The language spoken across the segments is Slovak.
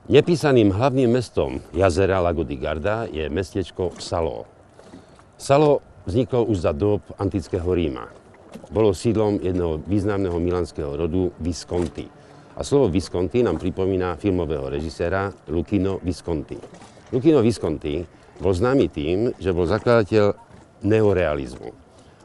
Nepísaným hlavným mestom jazera Lago di Garda je mestečko Salo. Salo vzniklo už za dôb antického Ríma. Bolo sídlom jedného významného milánskeho rodu Visconti. A slovo Visconti nám pripomína filmového režiséra Luchino Visconti. Luchino Visconti bol známy tým, že bol zakladateľ neorealizmu.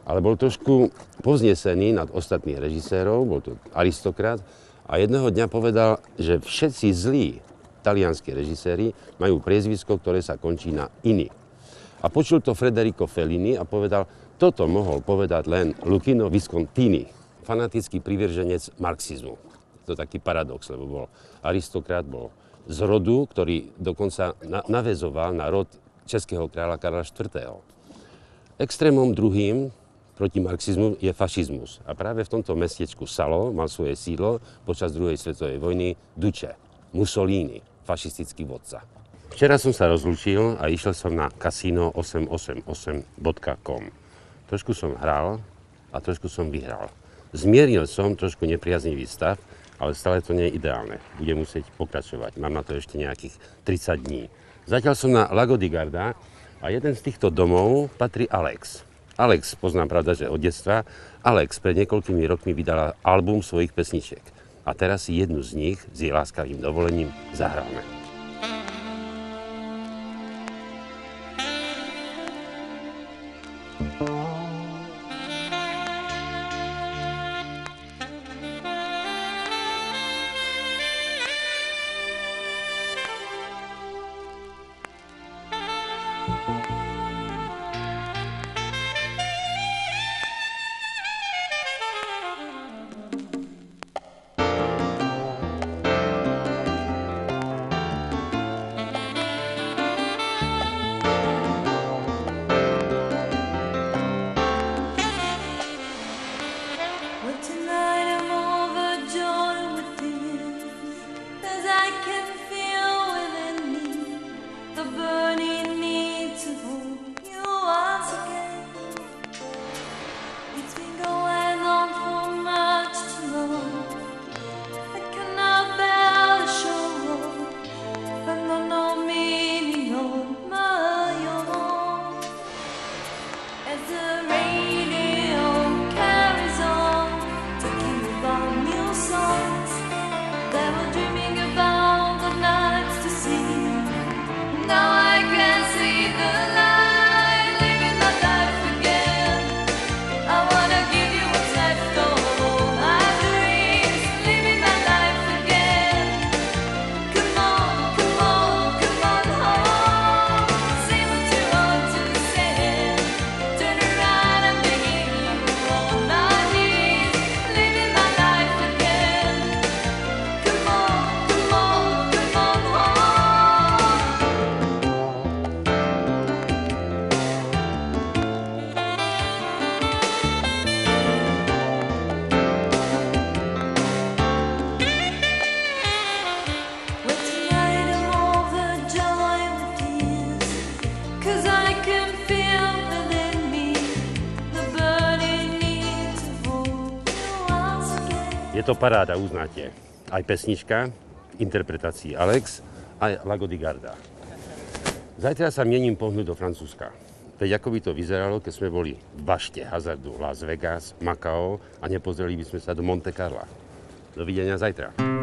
Ale bol trošku povznesený nad ostatných režisérov, bol to aristokrat a jedného dňa povedal, že všetci zlí talianskí režiséri majú priezvisko, ktoré sa končí na ini. A počul to Federico Fellini a povedal, toto mohol povedať len Luchino Viscontini, fanatický privrženec marxizmu. To je taký paradox, lebo bol aristokrat, bol z rodu, ktorý dokonca naväzoval na rod českého kráľa Karla IV. Extrémom druhým proti marxizmu je fašizmus. A práve v tomto mestečku Salo mal svoje sídlo počas druhej svetovej vojny Duce, Mussolini, fašistický vodca. Včera som sa rozlúčil a išiel som na casino888.com. Trošku som hral a trošku som vyhral. Zmiernil som trošku nepriaznivý stav, ale stále to nie je ideálne. Budem musieť pokračovať. Mám na to ešte nejakých 30 dní. Zatiaľ som na Lago di Garda a jeden z týchto domov patrí Alex. Alex poznám, pravda, že od detstva. Alex pred niekoľkými rokmi vydala album svojich pesničiek. A teraz si jednu z nich s jej láskavým dovolením zahráme. Je to paráda, uznáte. Aj pesnička, interpretácii Alex, aj Lago di Garda. Zajtra sa mienim pohnúť do Francúzska. Veď ako by to vyzeralo, keď sme boli v bašte hazardu Las Vegas, Macao a nepozreli by sme sa do Monte Carla. Dovidenia zajtra.